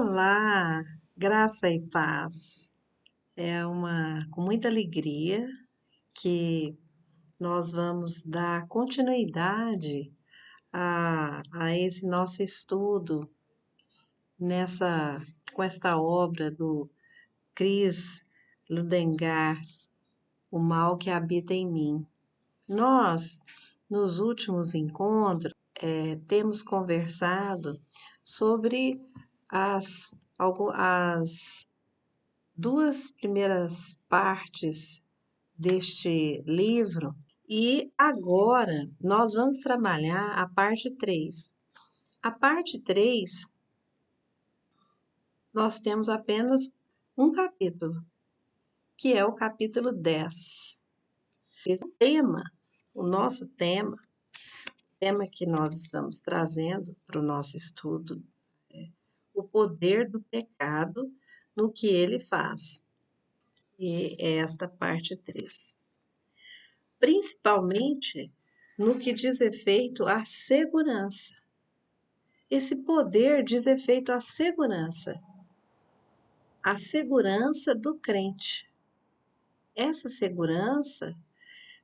Olá, graça e paz. Com muita alegria que nós vamos dar continuidade a esse nosso estudo nessa, com esta obra do Chris Ludengar, O Mal que Habita em Mim. Nós, nos últimos encontros, temos conversado sobre as duas primeiras partes deste livro e agora nós vamos trabalhar a parte 3. A parte 3, nós temos apenas um capítulo, que é o capítulo 10. O nosso tema, o tema que nós estamos trazendo para o nosso estudo é o poder do pecado no que ele faz. E é esta parte 3. Principalmente no que diz efeito à segurança. Esse poder diz efeito à segurança do crente. Essa segurança,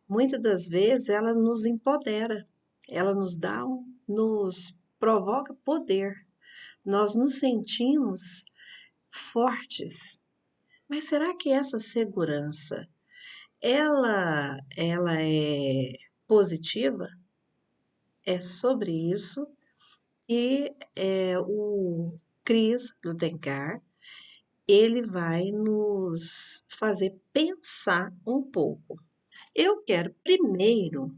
muitas das vezes, ela nos empodera, ela nos provoca poder. Nós nos sentimos fortes. Mas será que essa segurança, ela é positiva? É sobre isso que o Chris Ludengar, ele vai nos fazer pensar um pouco. Eu quero primeiro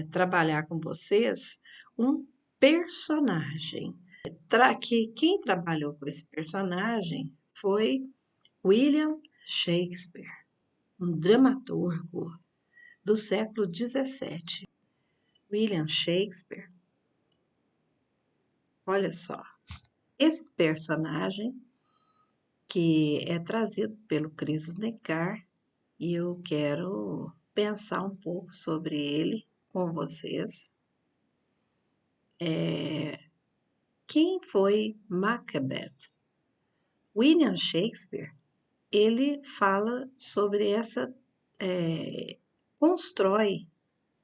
trabalhar com vocês um personagem. Quem trabalhou com esse personagem foi William Shakespeare, um dramaturgo do século XVII. William Shakespeare, olha só, esse personagem que é trazido pelo Chris Ludengar e eu quero pensar um pouco sobre ele com vocês. Quem foi Macbeth? William Shakespeare, ele fala sobre constrói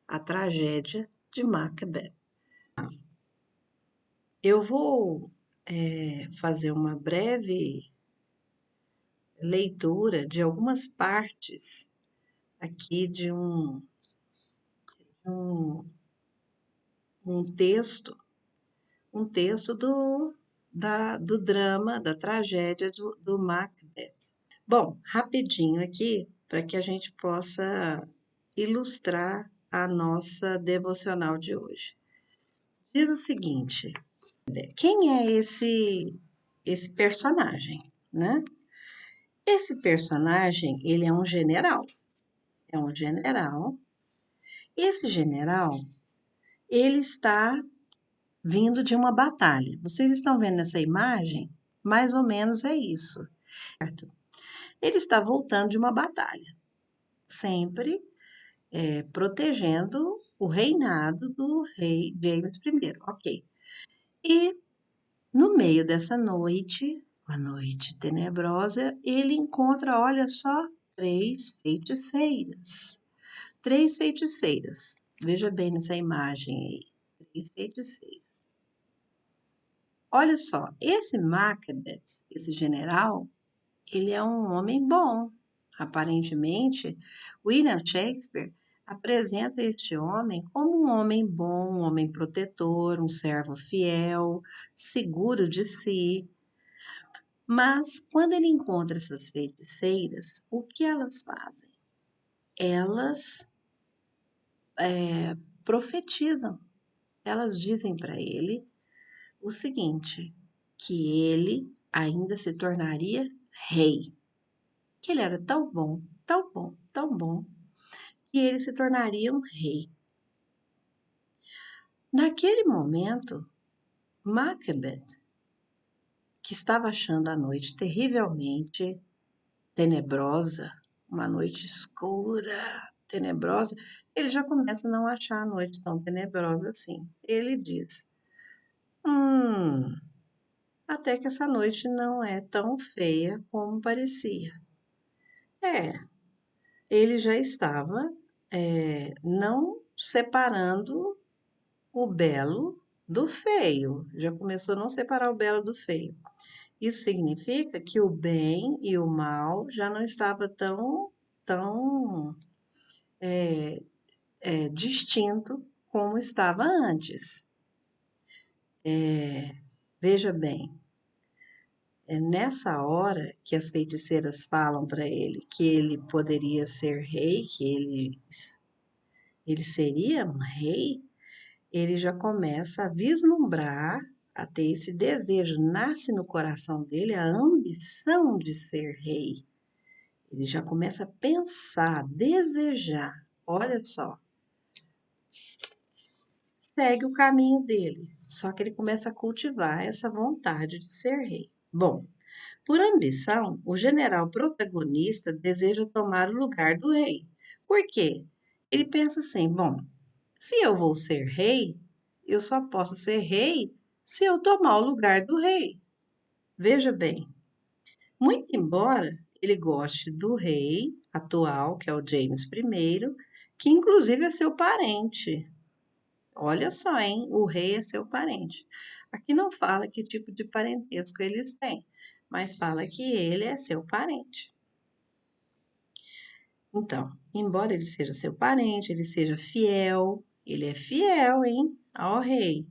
a tragédia de Macbeth. Eu vou fazer uma breve leitura de algumas partes aqui de um, um texto do drama, da tragédia do Macbeth. Bom, rapidinho aqui, para que a gente possa ilustrar a nossa devocional de hoje. Diz o seguinte, quem é esse personagem, né? Esse personagem, ele é um general. É um general. Esse general, ele está vindo de uma batalha. Vocês estão vendo essa imagem? Mais ou menos é isso, certo? Ele está voltando de uma batalha, sempre protegendo o reinado do rei James I, ok. E no meio dessa noite, uma noite tenebrosa, ele encontra, olha só, três feiticeiras. Três feiticeiras. Veja bem nessa imagem aí. Três feiticeiras. Olha só, esse Macbeth, esse general, ele é um homem bom. Aparentemente, William Shakespeare apresenta este homem como um homem bom, um homem protetor, um servo fiel, seguro de si. Mas quando ele encontra essas feiticeiras, o que elas fazem? Elas profetizam. Elas dizem para ele o seguinte, que ele ainda se tornaria rei. Que ele era tão bom, tão bom, tão bom, que ele se tornaria um rei. Naquele momento, Macbeth, que estava achando a noite terrivelmente tenebrosa, uma noite escura, tenebrosa, ele já começa a não achar a noite tão tenebrosa assim. Ele diz: a até que essa noite não é tão feia como parecia. Ele já estava não separando o belo do feio, já começou a não separar o belo do feio. Isso significa que o bem e o mal já não estava tão distinto como estava antes. Veja bem, é nessa hora que as feiticeiras falam para ele que ele poderia ser rei, que ele seria um rei, ele já começa a vislumbrar, a ter esse desejo, nasce no coração dele a ambição de ser rei. Ele já começa a pensar, desejar. Olha só, segue o caminho dele, só que ele começa a cultivar essa vontade de ser rei. Bom, por ambição, o general protagonista deseja tomar o lugar do rei. Por quê? Ele pensa assim: bom, se eu vou ser rei, eu só posso ser rei se eu tomar o lugar do rei. Veja bem, muito embora ele goste do rei atual, que é o James I, que inclusive é seu parente. Olha só, hein? O rei é seu parente. Aqui não fala que tipo de parentesco eles têm, mas fala que ele é seu parente. Então, embora ele seja seu parente, ele é fiel, hein, ao rei.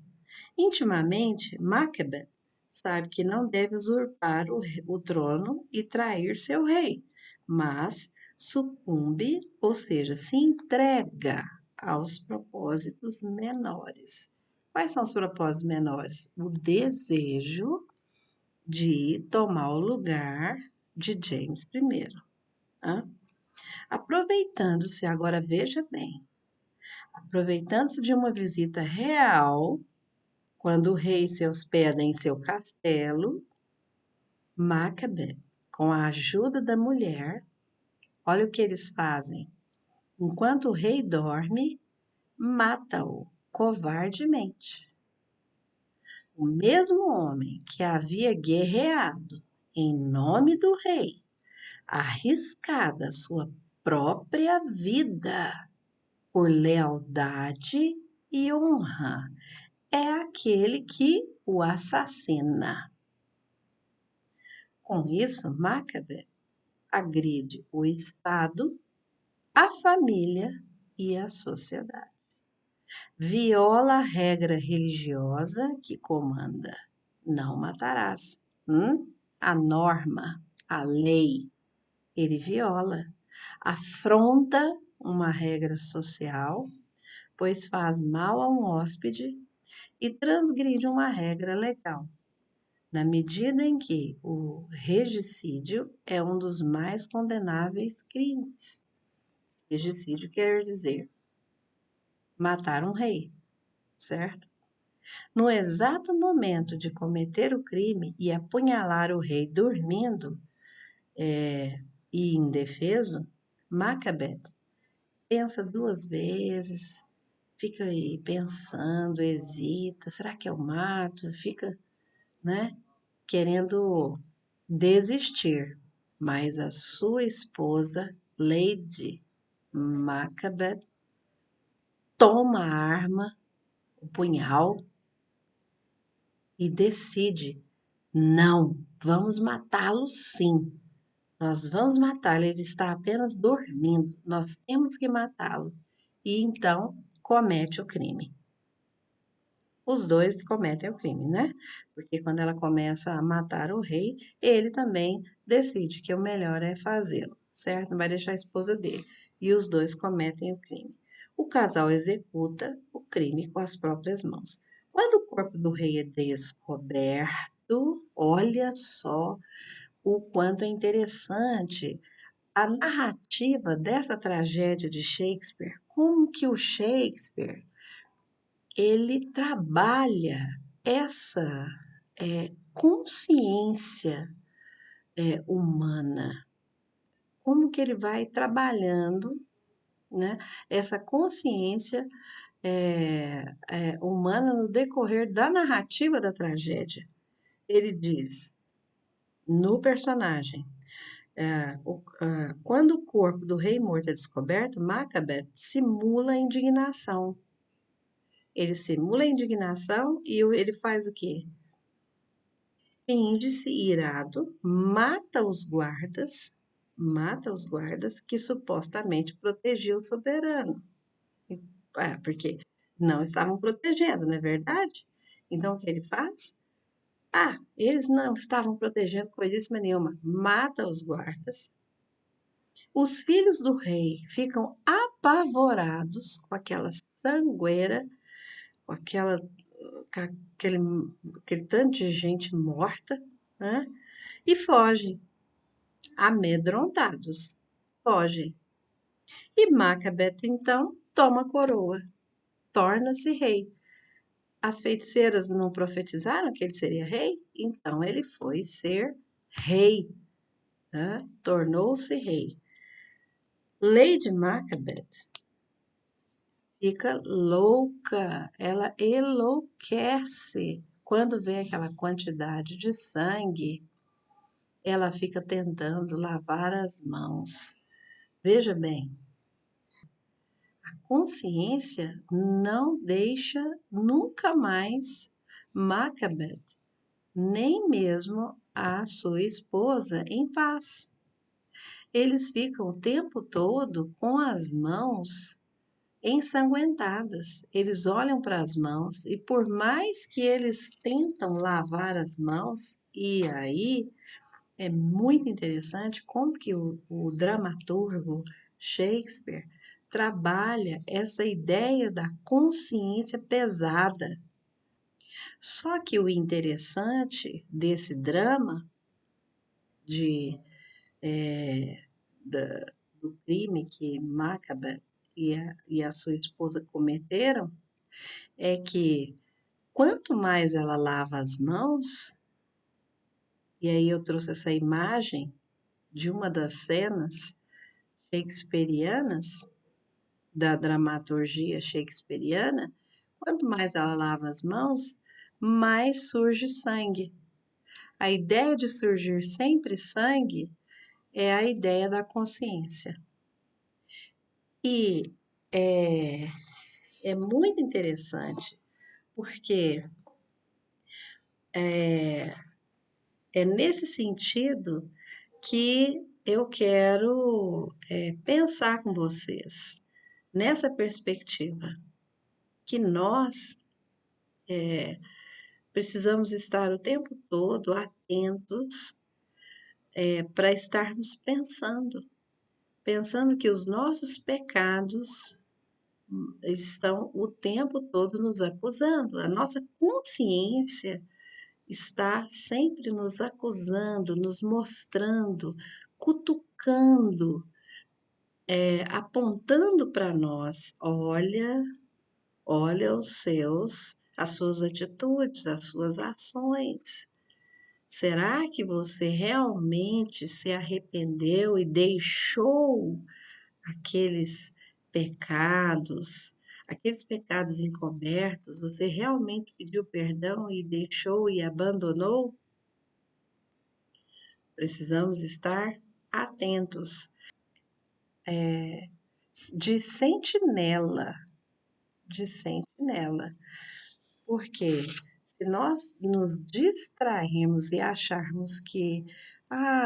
Intimamente, Macbeth sabe que não deve usurpar o trono e trair seu rei, mas sucumbe, ou seja, se entrega aos propósitos menores. Quais são os propósitos menores? O desejo de tomar o lugar de James I. Hã? Aproveitando-se, agora veja bem, aproveitando-se de uma visita real, quando o rei se hospeda em seu castelo, Macbeth, com a ajuda da mulher, olha o que eles fazem. Enquanto o rei dorme, mata-o covardemente. O mesmo homem que havia guerreado em nome do rei, arriscada sua própria vida por lealdade e honra, é aquele que o assassina. Com isso, Macbeth agride o Estado, a família e a sociedade. Viola a regra religiosa que comanda: não matarás. A norma, a lei, ele viola. Afronta uma regra social, pois faz mal a um hóspede e transgride uma regra legal, na medida em que o regicídio é um dos mais condenáveis crimes. Regicídio quer dizer matar um rei, certo? No exato momento de cometer o crime e apunhalar o rei dormindo e indefeso, Macbeth pensa duas vezes, fica aí pensando, hesita, será que eu mato? Fica, né, querendo desistir. Mas a sua esposa, Lady Macbeth, toma a arma, o punhal, e decide: não, vamos matá-lo sim. Nós vamos matá-lo, ele está apenas dormindo, nós temos que matá-lo. E então comete o crime. Os dois cometem o crime, né? Porque quando ela começa a matar o rei, ele também decide que o melhor é fazê-lo, certo? Não vai deixar a esposa dele. E os dois cometem o crime. O casal executa o crime com as próprias mãos. Quando o corpo do rei é descoberto, olha só o quanto é interessante a narrativa dessa tragédia de Shakespeare. Como que o Shakespeare ele trabalha essa consciência humana, como que ele vai trabalhando, né, essa consciência humana no decorrer da narrativa da tragédia. Ele diz, no personagem, quando o corpo do rei morto é descoberto, Macbeth simula a indignação. Ele simula a indignação e ele faz o quê? Finge-se irado, mata os guardas que supostamente protegiam o soberano. Porque não estavam protegendo, não é verdade? Então, o que ele faz? Eles não estavam protegendo coisíssima nenhuma. Mata os guardas. Os filhos do rei ficam apavorados com aquela sangueira, com aquele, aquele tanto de gente morta, né? E fogem, amedrontados. Fogem. E Macbeth, então, toma a coroa, torna-se rei. As feiticeiras não profetizaram que ele seria rei? Então ele foi ser rei, né? Tornou-se rei. Lady Macbeth fica louca, ela enlouquece quando vê aquela quantidade de sangue. Ela fica tentando lavar as mãos. Veja bem, a consciência não deixa nunca mais Macbeth, nem mesmo a sua esposa, em paz. Eles ficam o tempo todo com as mãos ensanguentadas. Eles olham para as mãos e por mais que eles tentam lavar as mãos, e aí é muito interessante como que o dramaturgo Shakespeare trabalha essa ideia da consciência pesada. Só que o interessante desse drama de, do crime que Macbeth e a sua esposa cometeram é que quanto mais ela lava as mãos, e aí eu trouxe essa imagem de uma das cenas shakespearianas, da dramaturgia shakespeariana, quanto mais ela lava as mãos, mais surge sangue. A ideia de surgir sempre sangue é a ideia da consciência. E é muito interessante, porque é nesse sentido que eu quero pensar com vocês, nessa perspectiva, que nós precisamos estar o tempo todo atentos para estarmos pensando que os nossos pecados estão o tempo todo nos acusando. A nossa consciência está sempre nos acusando, nos mostrando, cutucando, apontando para nós. Olha as suas atitudes, as suas ações. Será que você realmente se arrependeu e deixou aqueles pecados, aqueles pecados encobertos? Você realmente pediu perdão e deixou e abandonou? Precisamos estar atentos, de sentinela, porque se nós nos distrairmos e acharmos que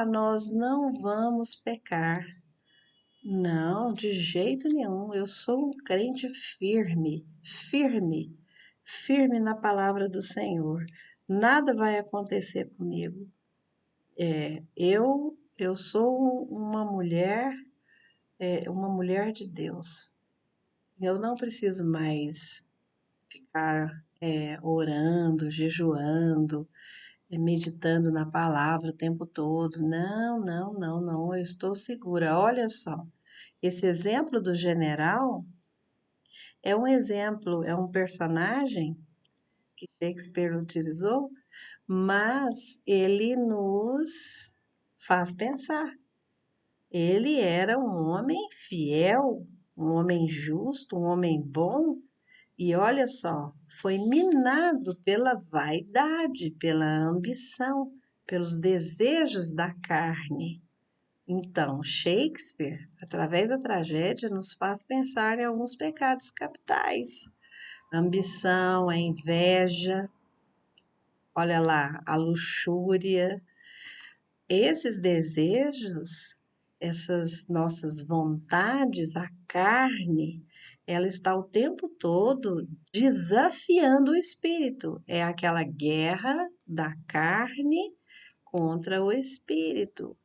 nós não vamos pecar, não, de jeito nenhum. Eu sou um crente firme na palavra do Senhor. Nada vai acontecer comigo. Eu sou uma mulher de Deus. Eu não preciso mais ficar orando, jejuando, meditando na palavra o tempo todo. Não, não, não, não. Eu estou segura. Olha só. Esse exemplo do general é um exemplo, é um personagem que Shakespeare utilizou, mas ele nos faz pensar. Ele era um homem fiel, um homem justo, um homem bom, E olha só, foi minado pela vaidade, pela ambição, pelos desejos da carne. Então, Shakespeare, através da tragédia, nos faz pensar em alguns pecados capitais. A ambição, a inveja, olha lá, a luxúria. Esses desejos, essas nossas vontades, a carne, ela está o tempo todo desafiando o espírito. É aquela guerra da carne contra o espírito.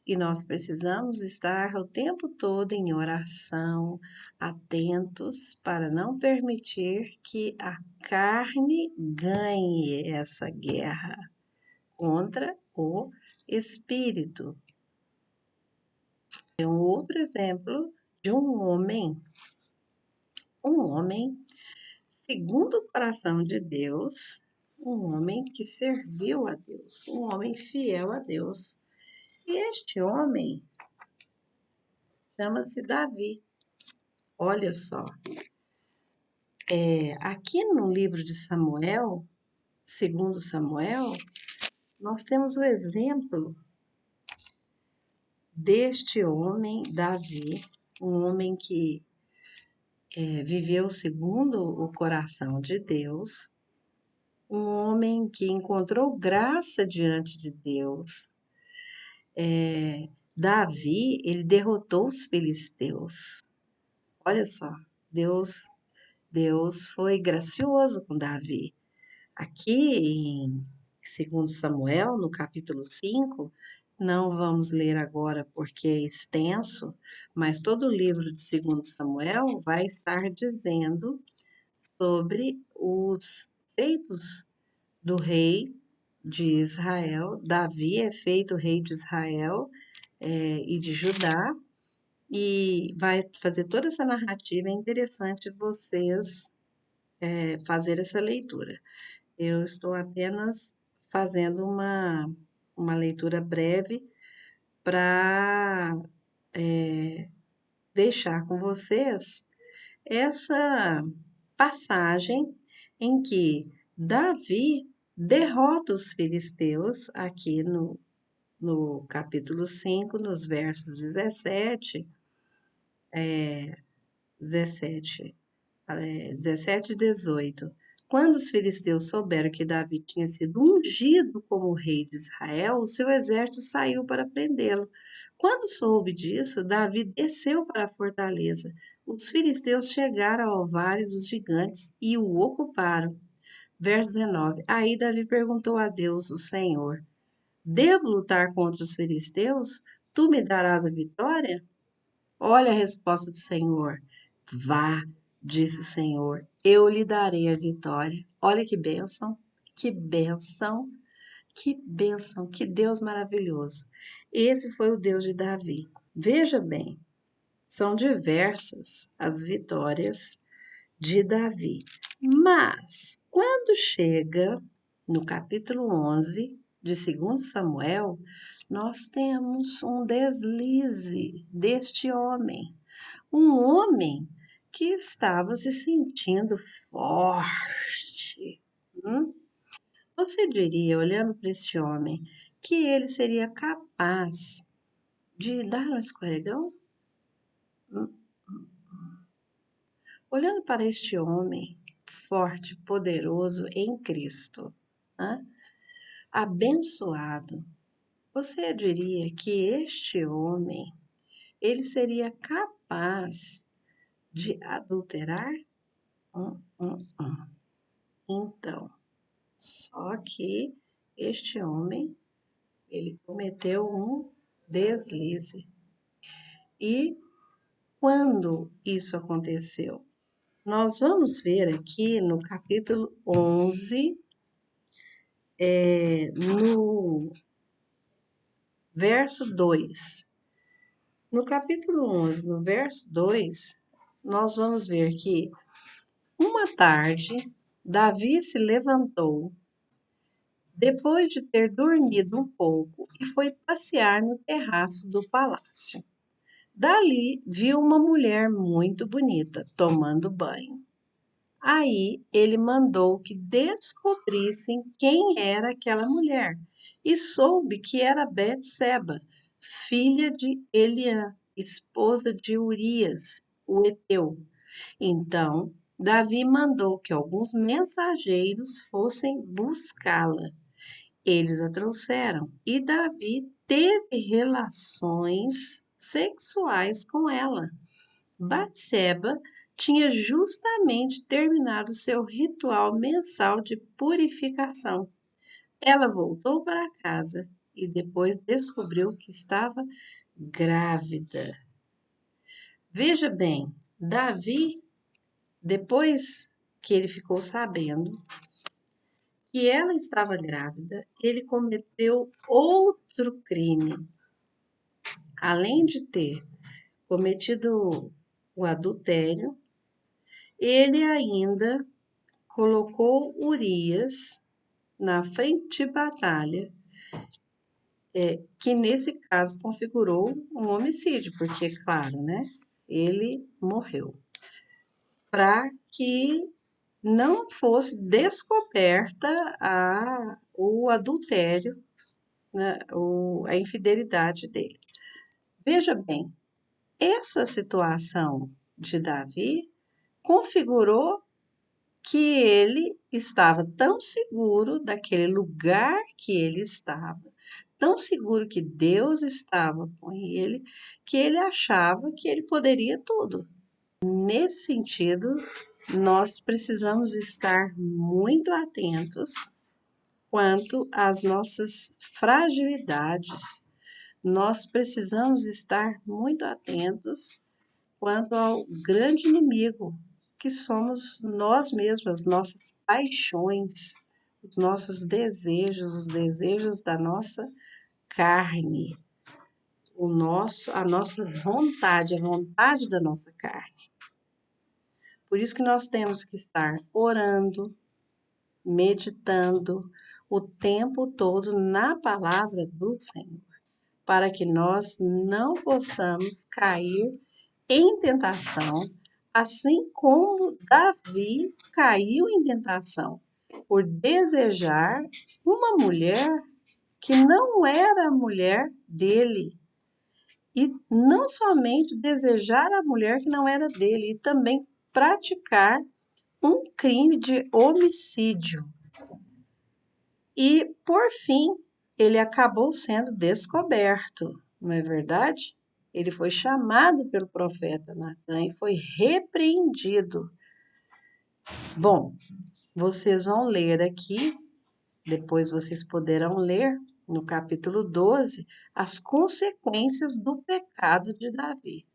E nós precisamos estar o tempo todo em oração, atentos para não permitir que a carne ganhe essa guerra contra o espírito. É um outro exemplo de um homem segundo o coração de Deus, um homem que serviu a Deus, um homem fiel a Deus. E este homem chama-se Davi. Olha só, aqui no livro de Samuel, segundo Samuel, nós temos o exemplo deste homem, Davi, um homem que viveu segundo o coração de Deus, um homem que encontrou graça diante de Deus. Davi, ele derrotou os filisteus. Olha só, Deus foi gracioso com Davi. Aqui em 2 Samuel, no capítulo 5, não vamos ler agora porque é extenso, mas todo o livro de 2 Samuel vai estar dizendo sobre os feitos do rei de Israel. Davi é feito rei de Israel e de Judá, e vai fazer toda essa narrativa. É interessante vocês fazer essa leitura. Eu estou apenas fazendo uma leitura breve para deixar com vocês essa passagem em que Davi derrota os filisteus, aqui no capítulo 5, nos versos 17 e 18. Quando os filisteus souberam que Davi tinha sido ungido como rei de Israel, o seu exército saiu para prendê-lo. Quando soube disso, Davi desceu para a fortaleza. Os filisteus chegaram ao vale dos gigantes e o ocuparam. Verso 19. Aí Davi perguntou a Deus, o Senhor: Devo lutar contra os filisteus? Tu me darás a vitória? Olha a resposta do Senhor. Vá, disse o Senhor, eu lhe darei a vitória. Olha que bênção, que bênção, que bênção, que Deus maravilhoso. Esse foi o Deus de Davi. Veja bem, são diversas as vitórias de Davi. Mas, quando chega no capítulo 11 de 2 Samuel, nós temos um deslize deste homem. Um homem que estava se sentindo forte. Você diria, olhando para esse homem, que ele seria capaz de dar um escorregão? Olhando para este homem forte, poderoso em Cristo, abençoado, você diria que este homem, ele seria capaz de adulterar? Então, só que este homem, ele cometeu um deslize. E quando isso aconteceu? Nós vamos ver aqui no capítulo 11, no verso 2. No capítulo 11, no verso 2, nós vamos ver que uma tarde, Davi se levantou, depois de ter dormido um pouco, e foi passear no terraço do palácio. Dali viu uma mulher muito bonita tomando banho. Aí ele mandou que descobrissem quem era aquela mulher e soube que era Betseba, filha de Eliã, esposa de Urias, o heteu. Então, Davi mandou que alguns mensageiros fossem buscá-la. Eles a trouxeram e Davi teve relações sexuais com ela. Batseba tinha justamente terminado seu ritual mensal de purificação. Ela voltou para casa e depois descobriu que estava grávida. Veja bem, Davi, depois que ele ficou sabendo que ela estava grávida, ele cometeu outro crime. Além de ter cometido o adultério, ele ainda colocou Urias na frente de batalha, que nesse caso configurou um homicídio, porque, claro, né, ele morreu, para que não fosse descoberta o adultério, né, a infidelidade dele. Veja bem, essa situação de Davi configurou que ele estava tão seguro daquele lugar que ele estava, tão seguro que Deus estava com ele, que ele achava que ele poderia tudo. Nesse sentido, nós precisamos estar muito atentos quanto às nossas fragilidades. Nós precisamos estar muito atentos quanto ao grande inimigo que somos nós mesmos, nossas paixões, os nossos desejos, os desejos da nossa carne, a nossa vontade, a vontade da nossa carne. Por isso que nós temos que estar orando, meditando o tempo todo na palavra do Senhor, para que nós não possamos cair em tentação, assim como Davi caiu em tentação por desejar uma mulher que não era a mulher dele. E não somente desejar a mulher que não era dele, e também praticar um crime de homicídio. E, por fim, ele acabou sendo descoberto, não é verdade? Ele foi chamado pelo profeta Natan e foi repreendido. Bom, vocês vão ler aqui, depois vocês poderão ler no capítulo 12, as consequências do pecado de Davi.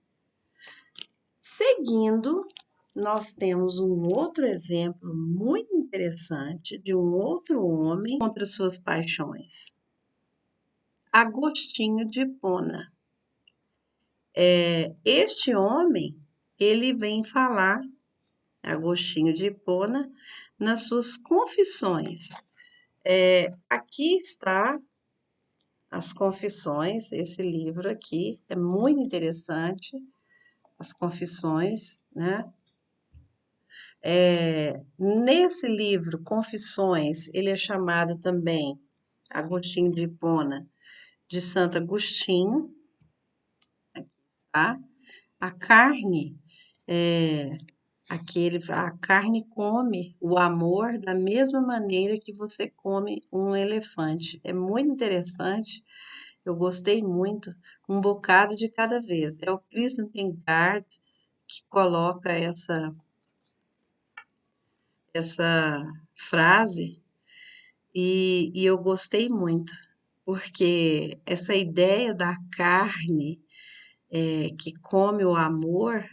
Seguindo, nós temos um outro exemplo muito interessante de um outro homem contra suas paixões. Agostinho de Hipona. Este homem, ele vem falar, Agostinho de Hipona, nas suas confissões. Aqui está as confissões, esse livro aqui é muito interessante, as confissões, né? Nesse livro, Confissões, ele é chamado também, Agostinho de Hipona, de Santo Agostinho, tá? A carne, a carne come o amor da mesma maneira que você come um elefante. É muito interessante, eu gostei muito, um bocado de cada vez. É o Christian Tengard que coloca essa frase e eu gostei muito, porque essa ideia da carne que come o amor,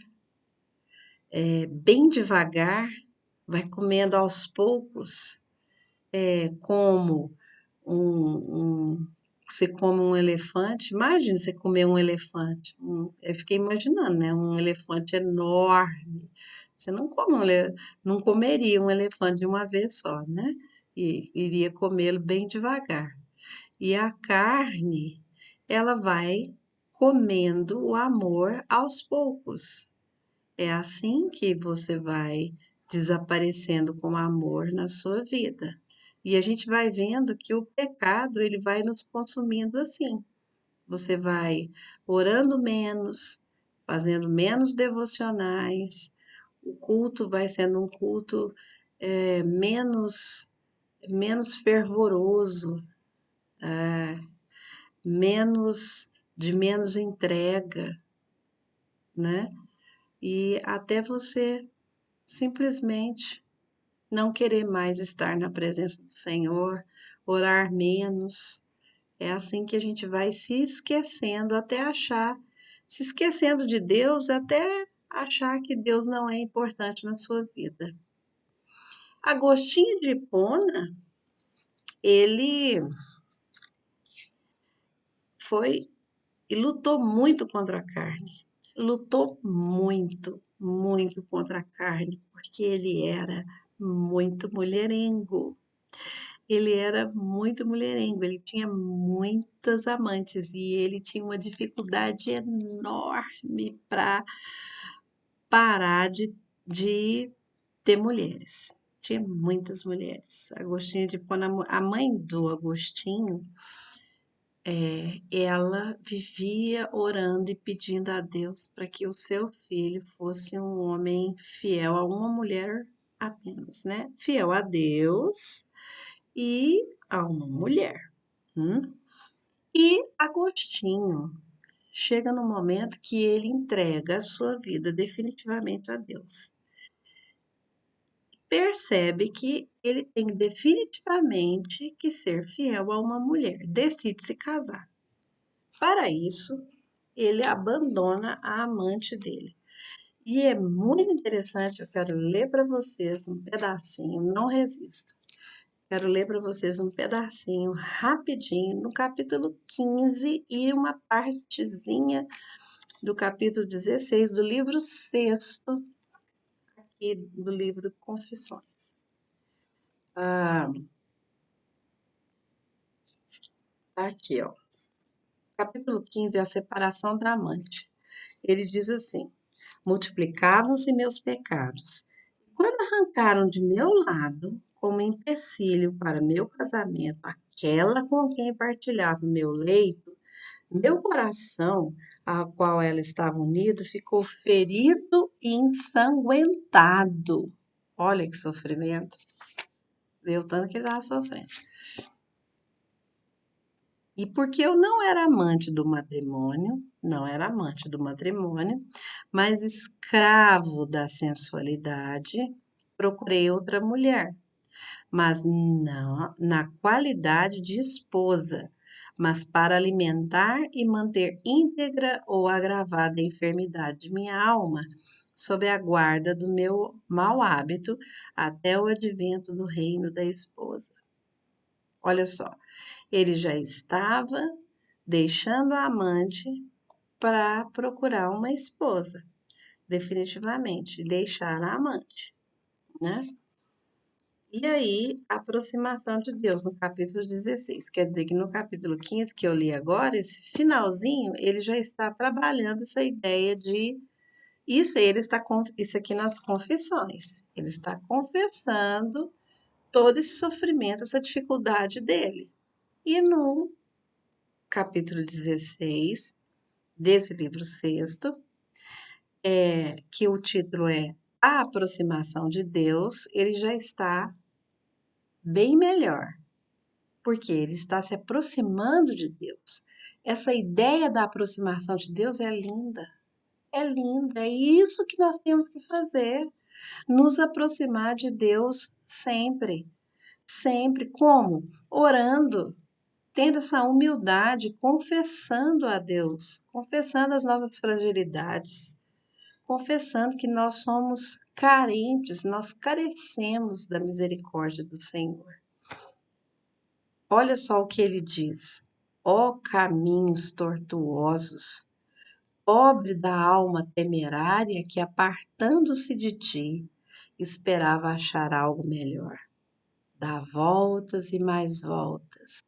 bem devagar, vai comendo aos poucos, como você come um elefante. Imagina você comer um elefante. Eu fiquei imaginando, né? Um elefante enorme. Você não comeria um elefante de uma vez só, né? E iria comê-lo bem devagar. E a carne, ela vai comendo o amor aos poucos. É assim que você vai desaparecendo com amor na sua vida. E a gente vai vendo que o pecado, ele vai nos consumindo assim. Você vai orando menos, fazendo menos devocionais, o culto vai sendo um culto menos fervoroso, menos entrega, né? E até você simplesmente não querer mais estar na presença do Senhor, orar menos. É assim que a gente vai se esquecendo até achar, se esquecendo de Deus até achar que Deus não é importante na sua vida. Agostinho de Hipona, ele foi e lutou muito contra a carne. Lutou muito, muito contra a carne, porque ele era muito mulherengo. Ele era muito mulherengo, ele tinha muitas amantes e ele tinha uma dificuldade enorme para parar de ter mulheres. Tinha muitas mulheres. Agostinho de Hipona, a mãe do Agostinho, ela vivia orando e pedindo a Deus para que o seu filho fosse um homem fiel a uma mulher apenas, né? Fiel a Deus e a uma mulher. E Agostinho chega no momento que ele entrega a sua vida definitivamente a Deus. Percebe que ele tem definitivamente que ser fiel a uma mulher, decide se casar. Para isso, ele abandona a amante dele. E é muito interessante, eu quero ler para vocês um pedacinho, não resisto. Quero ler para vocês um pedacinho rapidinho no capítulo 15 e uma partezinha do capítulo 16 do livro 6º aqui do livro Confissões. Aqui, ó. Capítulo 15 é a separação da amante. Ele diz assim: multiplicavam-se meus pecados. Quando arrancaram de meu lado, como empecilho para meu casamento, aquela com quem partilhava meu leito, meu coração, ao qual ela estava unido, ficou ferido e ensanguentado. Olha que sofrimento. Vê o tanto que ele estava sofrendo. E porque eu não era amante do matrimônio, mas escravo da sensualidade, procurei outra mulher, mas não na qualidade de esposa, mas para alimentar e manter íntegra ou agravada a enfermidade de minha alma, sob a guarda do meu mau hábito, até o advento do reino da esposa. Olha só, ele já estava deixando a amante para procurar uma esposa, definitivamente, deixar a amante, né? E aí, a aproximação de Deus no capítulo 16. Quer dizer que no capítulo 15, que eu li agora, esse finalzinho, ele já está trabalhando essa ideia de. Isso aqui nas confissões. Ele está confessando todo esse sofrimento, essa dificuldade dele. E no capítulo 16 desse livro 6º, que o título é A Aproximação de Deus, ele já está bem melhor, porque ele está se aproximando de Deus. Essa ideia da aproximação de Deus é linda, é isso que nós temos que fazer, nos aproximar de Deus sempre, sempre. Como? Orando, tendo essa humildade, confessando a Deus, confessando as nossas fragilidades, confessando que nós somos carentes, nós carecemos da misericórdia do Senhor. Olha só o que ele diz: ó caminhos tortuosos, pobre da alma temerária que, apartando-se de ti, esperava achar algo melhor. Dá voltas e mais voltas,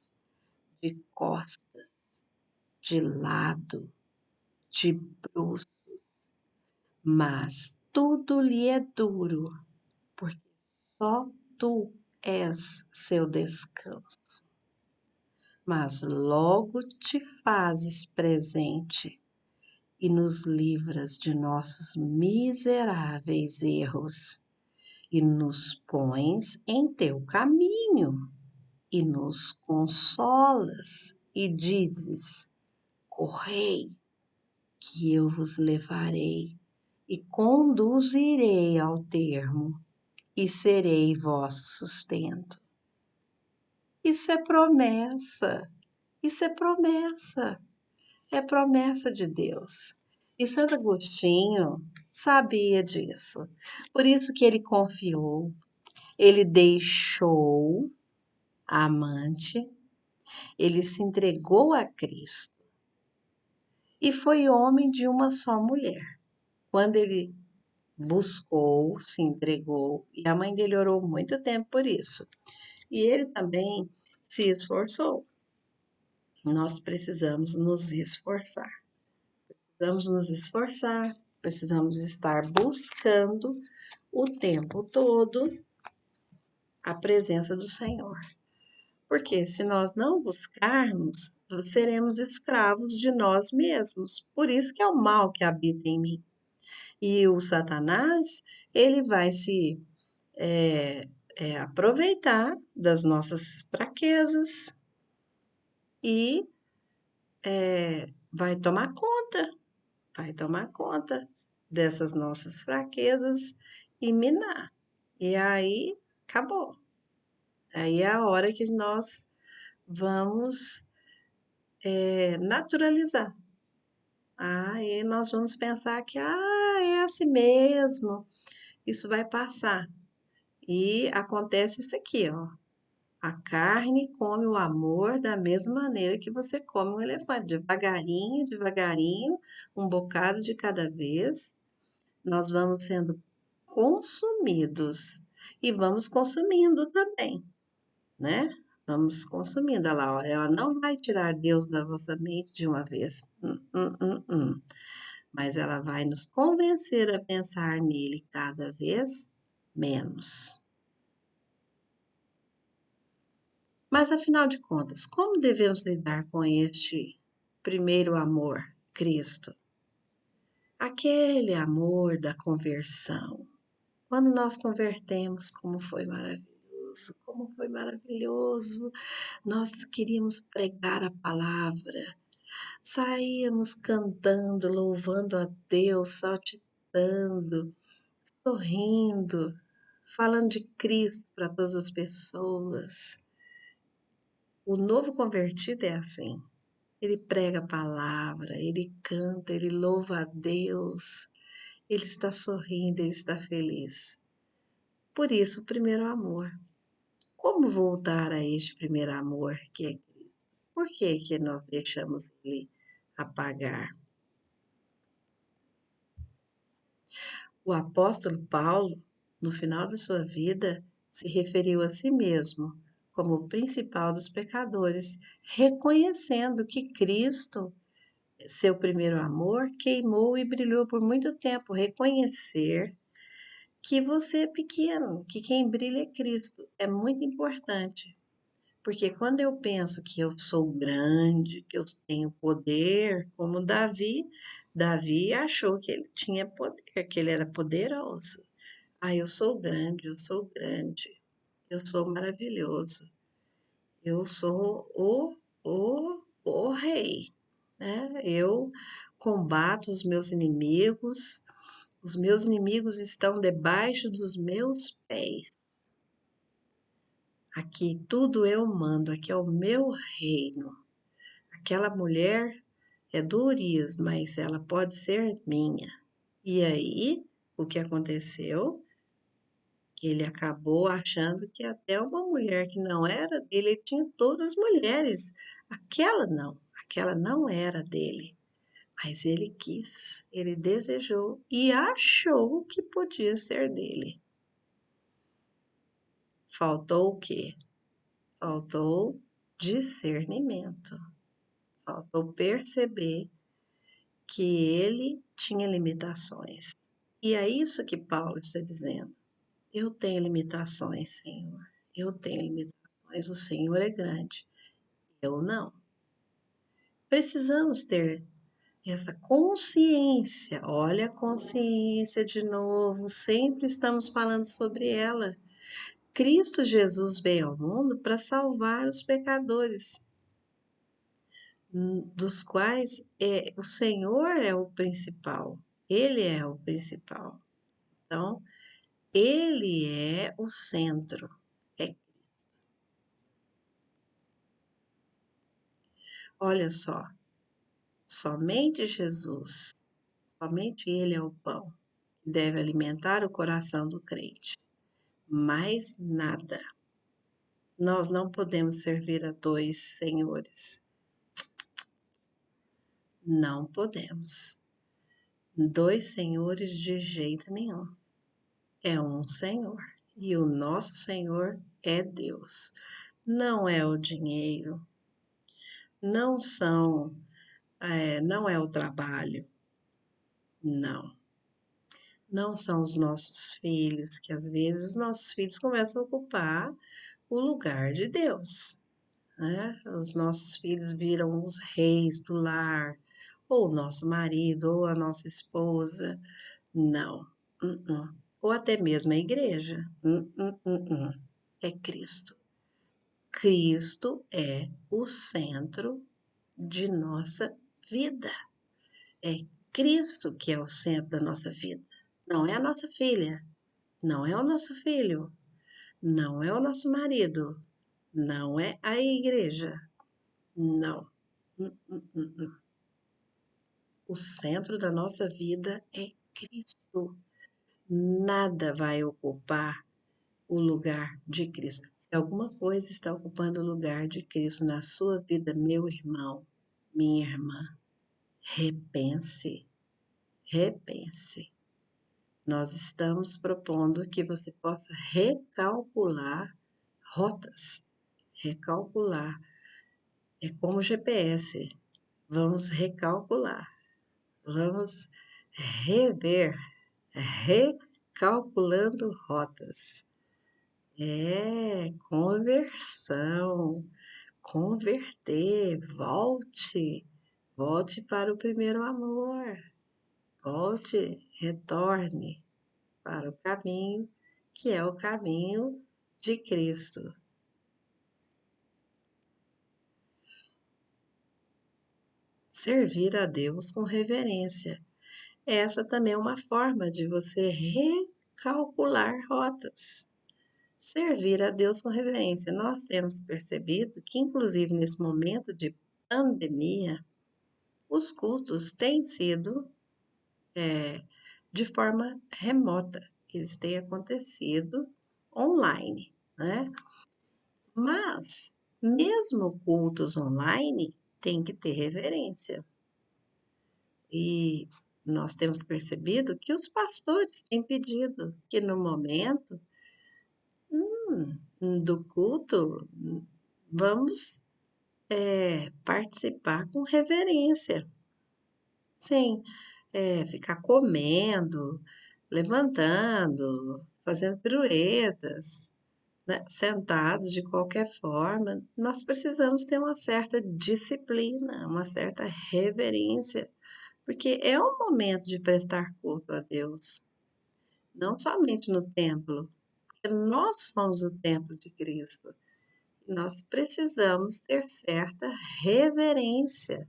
de costas, de lado, de bruços, mas tudo lhe é duro, Só tu és seu descanso. Mas logo te fazes presente e nos livras de nossos miseráveis erros e nos pões em teu caminho e nos consolas e dizes: correi, que eu vos levarei e conduzirei ao termo e serei vosso sustento. Isso é promessa, isso é promessa de Deus. E Santo Agostinho sabia disso. Por isso que ele confiou, ele deixou a amante, ele se entregou a Cristo e foi homem de uma só mulher. Quando ele buscou, se entregou, e a mãe dele orou muito tempo por isso. E ele também se esforçou. Nós precisamos nos esforçar. Precisamos nos esforçar, precisamos estar buscando o tempo todo a presença do Senhor. Porque se nós não buscarmos, seremos escravos de nós mesmos. Por isso que é o mal que habita em mim. E o Satanás, ele vai se aproveitar das nossas fraquezas e vai tomar conta dessas nossas fraquezas e minar. E aí, acabou. Aí é a hora que nós vamos naturalizar. Aí nós vamos pensar que é assim mesmo, isso vai passar. E acontece isso aqui, ó. A carne come o amor da mesma maneira que você come um elefante, devagarinho, devagarinho, um bocado de cada vez. Nós vamos sendo consumidos e vamos consumindo também, né? Vamos consumindo. Olha lá, ó, ela não vai tirar Deus da vossa mente de uma vez. Mas ela vai nos convencer a pensar nele cada vez menos. Mas afinal de contas, como devemos lidar com este primeiro amor, Cristo? Aquele amor da conversão. Quando nós convertemos, como foi maravilhoso. Nós queríamos pregar a palavra, saíamos cantando, louvando a Deus, saltitando, sorrindo, falando de Cristo para todas as pessoas. O novo convertido é assim. Ele prega a palavra, ele canta, ele louva a Deus, ele está sorrindo, ele está feliz. Por isso, o primeiro amor. Como voltar a este primeiro amor que é Cristo? Por que que nós deixamos ele apagar? O apóstolo Paulo, no final de sua vida, se referiu a si mesmo como o principal dos pecadores, reconhecendo que Cristo, seu primeiro amor, queimou e brilhou por muito tempo. Reconhecer que você é pequeno, que quem brilha é Cristo. É muito importante. Porque quando eu penso que eu sou grande, que eu tenho poder, como Davi achou que ele tinha poder, que ele era poderoso. Eu sou grande, eu sou maravilhoso, eu sou o rei, né? Eu combato os meus inimigos estão debaixo dos meus pés. Aqui tudo eu mando, aqui é o meu reino. Aquela mulher é do Urias, mas ela pode ser minha. E aí, o que aconteceu? Ele acabou achando que até uma mulher que não era dele, ele tinha todas as mulheres. Aquela não era dele. Mas ele quis, ele desejou e achou que podia ser dele. Faltou o quê? Faltou discernimento. Faltou perceber que ele tinha limitações. E é isso que Paulo está dizendo. Eu tenho limitações, Senhor. Eu tenho limitações. O Senhor é grande. Eu não. Precisamos ter essa consciência. Olha a consciência de novo. Sempre estamos falando sobre ela. Cristo Jesus veio ao mundo para salvar os pecadores, dos quais o Senhor é o principal. Ele é o principal. Então, ele é o centro. É, olha só, somente Jesus, somente ele é o pão que deve alimentar o coração do crente. Mais nada. Nós não podemos servir a dois senhores. Não podemos. Dois senhores de jeito nenhum. É um Senhor. E o nosso Senhor é Deus. Não é o dinheiro, não são, não é o trabalho, não. Não são os nossos filhos, que às vezes os nossos filhos começam a ocupar o lugar de Deus, né? Os nossos filhos viram os reis do lar, ou o nosso marido, ou a nossa esposa. Não. Ou até mesmo a igreja. É Cristo. Cristo é o centro de nossa vida. É Cristo que é o centro da nossa vida. Não é a nossa filha, não é o nosso filho, não é o nosso marido, não é a igreja. Não. Hum. O centro da nossa vida é Cristo. Nada vai ocupar o lugar de Cristo. Se alguma coisa está ocupando o lugar de Cristo na sua vida, meu irmão, minha irmã, repense, repense. Nós estamos propondo que você possa recalcular rotas, recalcular. É como GPS. Vamos recalcular, vamos rever, recalculando rotas. É conversão, converter, volte para o primeiro amor, volte, retorne para o caminho que é o caminho de Cristo. Servir a Deus com reverência. Essa também é uma forma de você recalcular rotas. Servir a Deus com reverência. Nós temos percebido que, inclusive nesse momento de pandemia, os cultos têm sido de forma remota. Eles têm acontecido online, né? Mas, mesmo cultos online, tem que ter reverência. E nós temos percebido que os pastores têm pedido que no momento do culto vamos participar com reverência, sem ficar comendo, levantando, fazendo piruetas, né? Sentados de qualquer forma. Nós precisamos ter uma certa disciplina, uma certa reverência, porque é um momento de prestar culto a Deus, não somente no templo, porque nós somos o templo de Cristo. Nós precisamos ter certa reverência.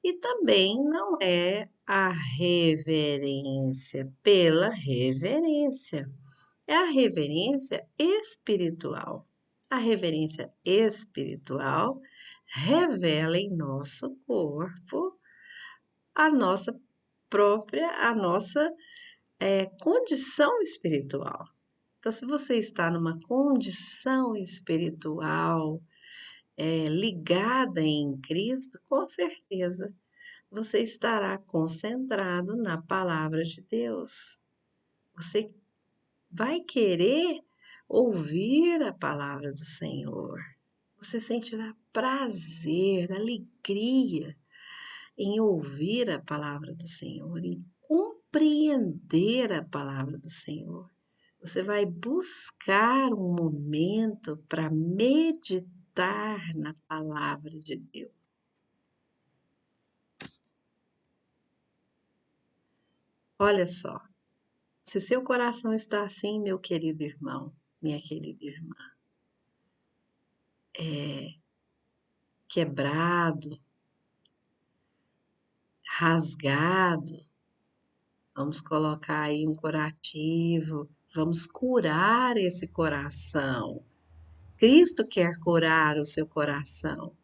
E também não é a reverência pela reverência, é a reverência espiritual. A reverência espiritual revela em nosso corpo a nossa a nossa condição espiritual. Então, se você está numa condição espiritual ligada em Cristo, com certeza você estará concentrado na palavra de Deus. Você vai querer ouvir a palavra do Senhor. Você sentirá prazer, alegria em ouvir a palavra do Senhor, em compreender a palavra do Senhor. Você vai buscar um momento para meditar na palavra de Deus. Olha só, se seu coração está assim, meu querido irmão, minha querida irmã, quebrado, rasgado, vamos colocar aí um curativo, vamos curar esse coração. Cristo quer curar o seu coração.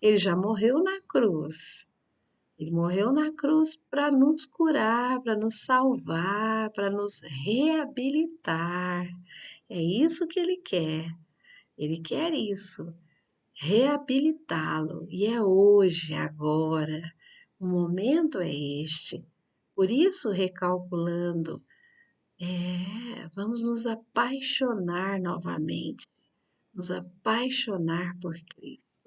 Ele já morreu na cruz. Ele morreu na cruz para nos curar, para nos salvar, para nos reabilitar. É isso que ele quer. Ele quer isso, reabilitá-lo. E é hoje, agora. O momento é este. Por isso, recalculando, vamos nos apaixonar novamente, nos apaixonar por Cristo.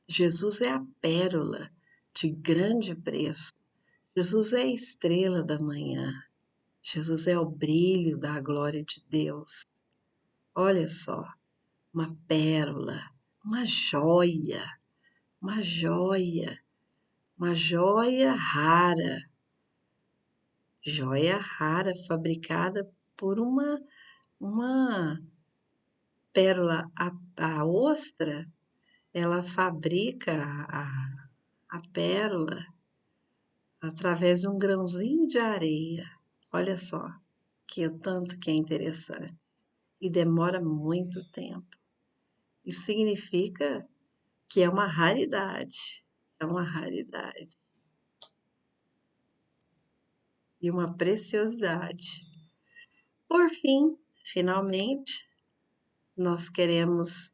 Jesus é a pérola de grande preço. Jesus é a estrela da manhã. Jesus é o brilho da glória de Deus. Olha só, uma pérola, uma joia, uma joia, uma joia rara fabricada por uma pérola. A ostra, ela fabrica a pérola através de um grãozinho de areia. Olha só, que tanto que é interessante. E demora muito tempo. Isso significa que é uma raridade. É uma raridade. E uma preciosidade. Por fim, finalmente, nós queremos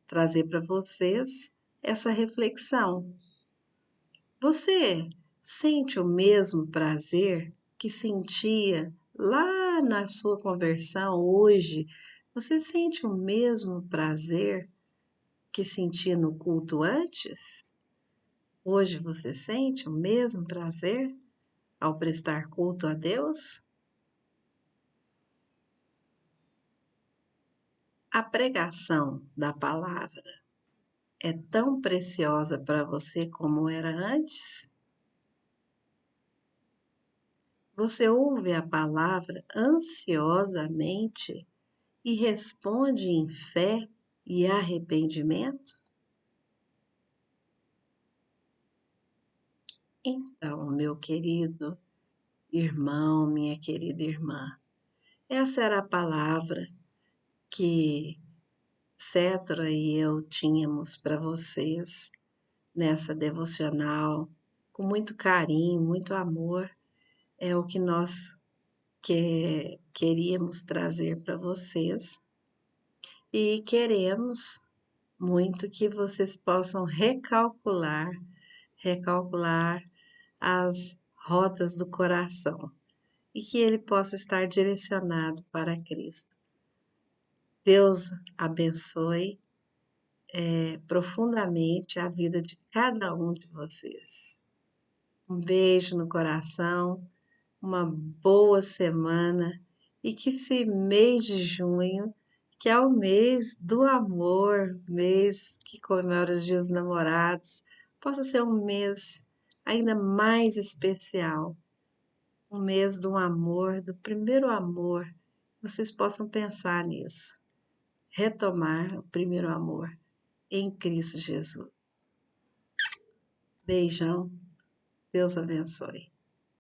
trazer para vocês essa reflexão. Você sente o mesmo prazer que sentia lá na sua conversão hoje? Você sente o mesmo prazer que sentia no culto antes? Hoje você sente o mesmo prazer ao prestar culto a Deus? A pregação da palavra é tão preciosa para você como era antes? Você ouve a palavra ansiosamente e responde em fé e arrependimento? Então, meu querido irmão, minha querida irmã, essa era a palavra que Cétra e eu tínhamos para vocês nessa devocional, com muito carinho, muito amor. É o que nós queríamos trazer para vocês e queremos muito que vocês possam recalcular as rotas do coração e que ele possa estar direcionado para Cristo. Deus abençoe profundamente a vida de cada um de vocês. Um beijo no coração, uma boa semana e que esse mês de junho, que é o mês do amor, mês que comemora os Dias dos Namorados, possa ser um mês ainda mais especial, um mês do amor, do primeiro amor. Vocês possam pensar nisso, retomar o primeiro amor em Cristo Jesus. Beijão, Deus abençoe.